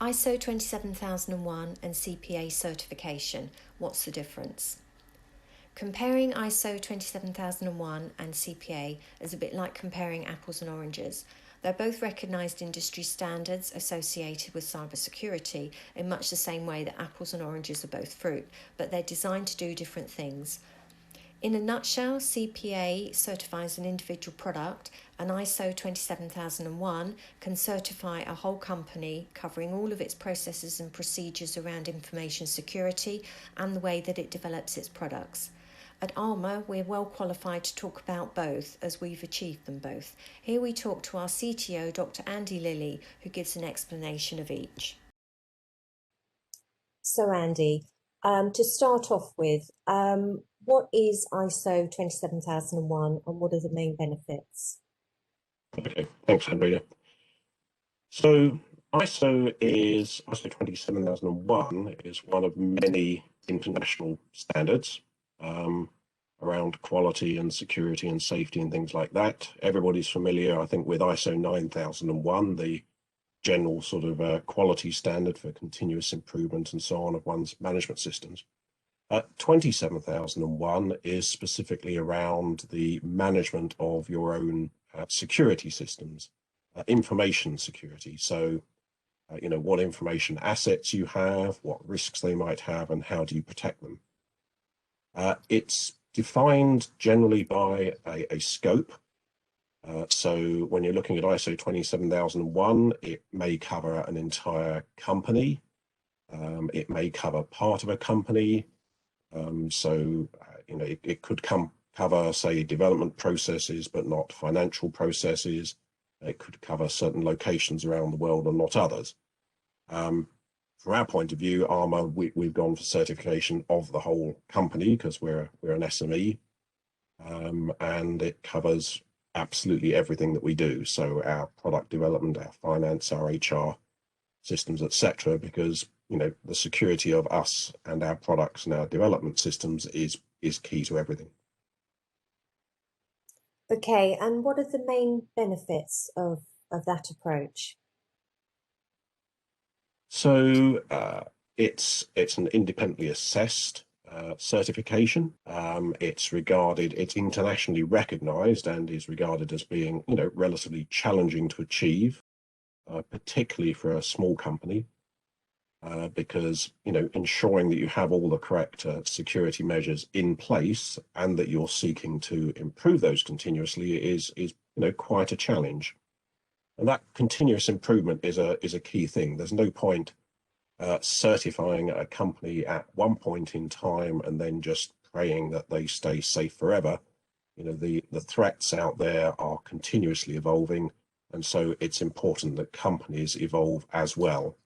ISO 27001 and CPA certification, what's the difference? Comparing ISO 27001 and CPA is a bit like comparing apples and oranges. They're both recognised industry standards associated with cybersecurity in much the same way that apples and oranges are both fruit, but they're designed to do different things. In a nutshell, CPA certifies an individual product, and ISO 27001 can certify a whole company covering all of its processes and procedures around information security and the way that it develops its products. At Armour, we're well qualified to talk about both as we've achieved them both. Here we talk to our CTO, Dr. Andy Lilly, who gives an explanation of each. So Andy, to start off with, what is ISO 27001 and what are the main benefits? Okay, thanks, Andrea. So ISO 27001 is one of many international standards around quality and security and safety and things like that. Everybody's familiar, I think, with ISO 9001, the general sort of quality standard for continuous improvement and so on of one's management systems. 27001 is specifically around the management of your own security systems, information security. So, what information assets you have, what risks they might have, and how do you protect them? It's defined generally by a scope. So when you're looking at ISO 27001, it may cover an entire company. It may cover part of a company. It could cover, say, development processes, but not financial processes. It could cover certain locations around the world and not others. From our point of view, Armour, we've gone for certification of the whole company because we're an SME, and it covers absolutely everything that we do. So our product development, our finance, our HR systems, etc. Because the security of us and our products and our development systems is key to everything. Okay, and what are the main benefits of that approach? So it's an independently assessed certification. It's internationally recognized and is regarded as being, relatively challenging to achieve, particularly for a small company, because, ensuring that you have all the correct security measures in place and that you're seeking to improve those continuously is quite a challenge. And that continuous improvement is a key thing. There's no point certifying a company at one point in time and then just praying that they stay safe forever. The threats out there are continuously evolving, and so it's important that companies evolve as well.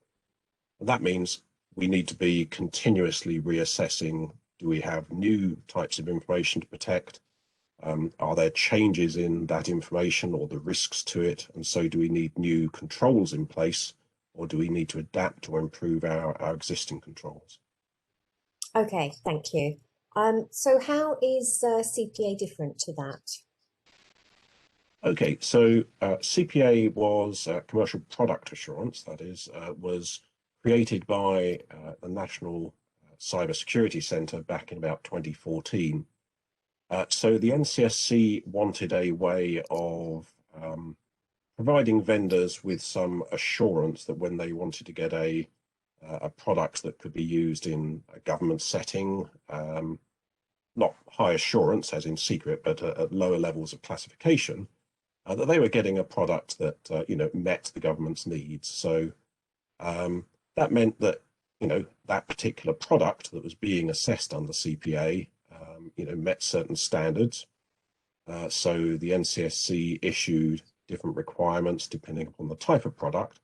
And that means we need to be continuously reassessing, do we have new types of information to protect? Are there changes in that information or the risks to it? And so do we need new controls in place, or do we need to adapt or improve our existing controls? Okay, thank you. So how is CPA different to that? Okay, so CPA was commercial product assurance, that is, was created by the National Cybersecurity Centre back in about 2014. So the NCSC wanted a way of providing vendors with some assurance that when they wanted to get a product that could be used in a government setting, not high assurance as in secret, but at lower levels of classification, that they were getting a product that met the government's needs. So that meant that that particular product that was being assessed under CPA met certain standards. So the NCSC issued different requirements depending upon the type of product.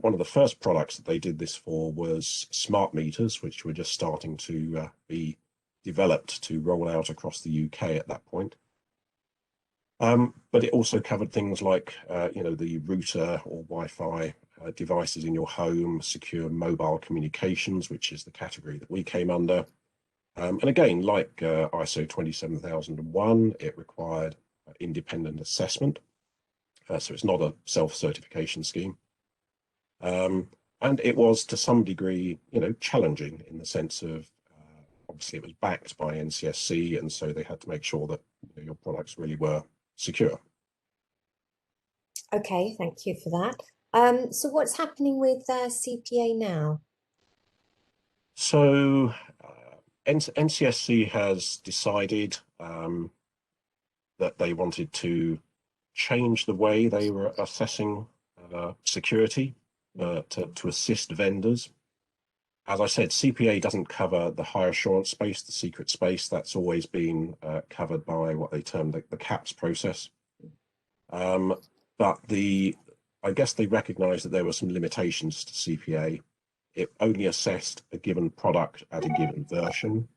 One of the first products that they did this for was smart meters, which were just starting to be developed to roll out across the UK at that point. But it also covered things like, the router or Wi-Fi devices in your home, secure mobile communications, which is the category that we came under. And again, like ISO 27001, it required independent assessment. So it's not a self-certification scheme. And it was to some degree, challenging in the sense of obviously it was backed by NCSC, and so they had to make sure that your products really were secure. Okay, thank you for that. So what's happening with CPA now? So NCSC has decided that they wanted to change the way they were assessing security to assist vendors. As I said, CPA doesn't cover the high assurance space, the secret space. That's always been covered by what they term the CAPS process. But I guess they recognized that there were some limitations to CPA. It only assessed a given product at a given version.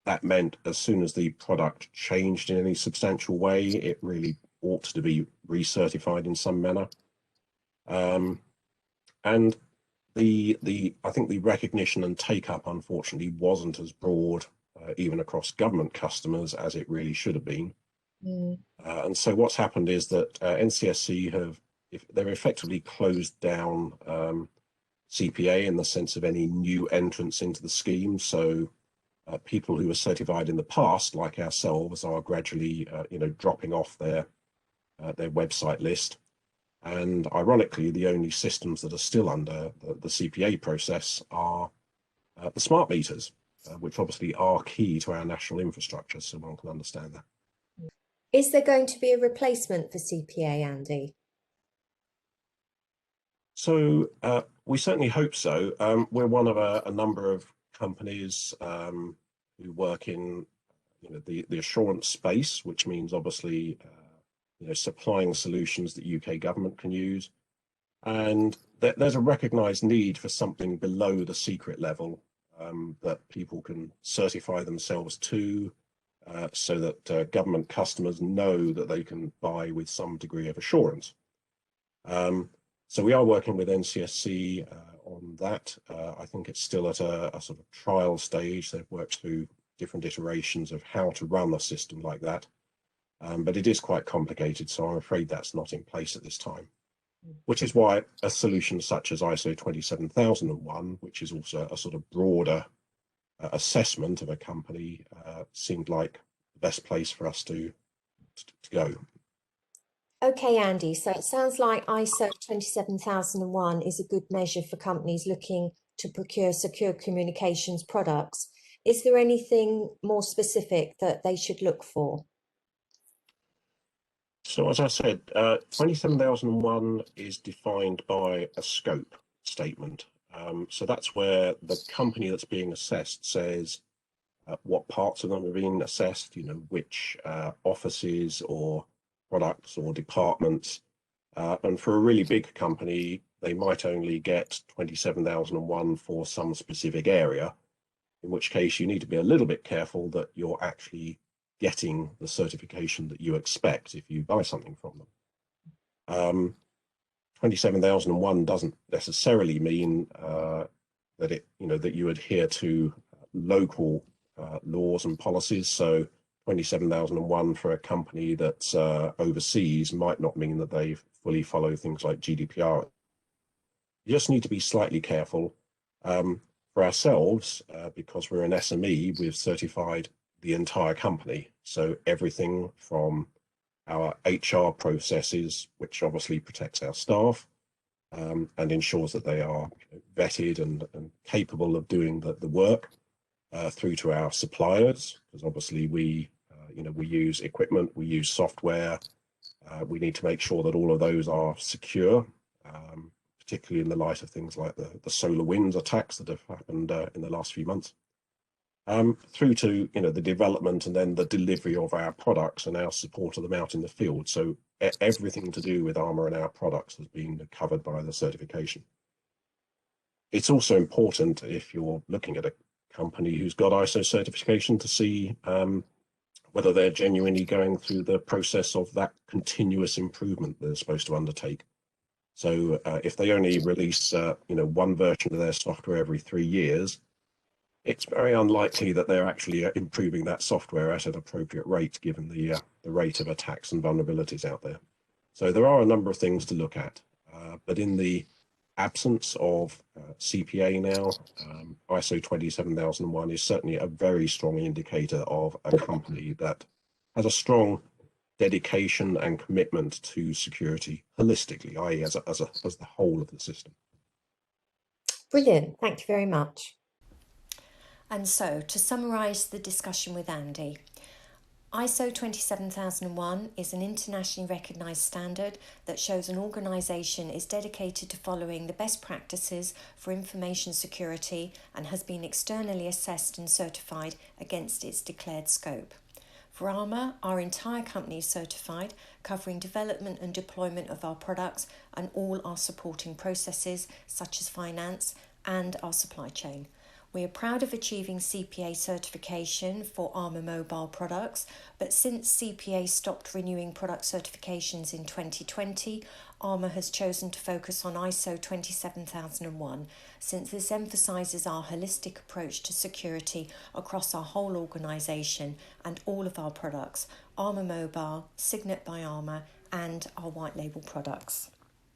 That meant as soon as the product changed in any substantial way, it really ought to be recertified in some manner. And I think the recognition and take-up, unfortunately, wasn't as broad, even across government customers, as it really should have been. And so what's happened is that NCSC they're effectively closed down CPA in the sense of any new entrants into the scheme. So people who were certified in the past, like ourselves, are gradually, dropping off their website list. And ironically, the only systems that are still under the CPA process are the smart meters, which obviously are key to our national infrastructure, so one can understand that. Is there going to be a replacement for CPA, Andy? So we certainly hope so. We're one of a number of companies who work in the assurance space, which means obviously supplying solutions that UK government can use. And there's a recognised need for something below the secret level that people can certify themselves to, so that government customers know that they can buy with some degree of assurance. So we are working with NCSC on that. I think it's still at a sort of trial stage. They've worked through different iterations of how to run a system like that. But it is quite complicated, so I'm afraid that's not in place at this time, which is why a solution such as ISO 27001, which is also a sort of broader assessment of a company, seemed like the best place for us to go. Okay, Andy, so it sounds like ISO 27001 is a good measure for companies looking to procure secure communications products. Is there anything more specific that they should look for? So as I said, 27001 is defined by a scope statement. So that's where the company that's being assessed says what parts of them are being assessed, which offices or products or departments. And for a really big company, they might only get 27001 for some specific area, in which case you need to be a little bit careful that you're actually getting the certification that you expect if you buy something from them. 27001 doesn't necessarily mean that that you adhere to local laws and policies. So 27001 for a company that's overseas might not mean that they fully follow things like GDPR. You just need to be slightly careful. For ourselves, because we're an SME, we've certified the entire company. So everything from our HR processes, which obviously protects our staff and ensures that they are vetted and capable of doing the work, through to our suppliers, because obviously we use equipment, we use software. We need to make sure that all of those are secure, particularly in the light of things like the SolarWinds attacks that have happened in the last few months. Through to the development and then the delivery of our products and our support of them out in the field. So everything to do with Armour and our products has been covered by the certification. It's also important, if you're looking at a company who's got ISO certification, to see whether they're genuinely going through the process of that continuous improvement they're supposed to undertake. So if they only release one version of their software every 3 years, it's very unlikely that they're actually improving that software at an appropriate rate, given the rate of attacks and vulnerabilities out there. So there are a number of things to look at, but in the absence of CPA now, ISO 27001 is certainly a very strong indicator of a company that has a strong dedication and commitment to security holistically, i.e. as the whole of the system. Brilliant, thank you very much. And so, to summarise the discussion with Andy, ISO 27001 is an internationally recognised standard that shows an organisation is dedicated to following the best practices for information security and has been externally assessed and certified against its declared scope. For Armour, our entire company is certified, covering development and deployment of our products and all our supporting processes such as finance and our supply chain. We are proud of achieving CPA certification for Armour mobile products, but since CPA stopped renewing product certifications in 2020, Armour has chosen to focus on ISO 27001, since this emphasises our holistic approach to security across our whole organisation and all of our products, Armour Mobile, Signet by Armour, and our white label products.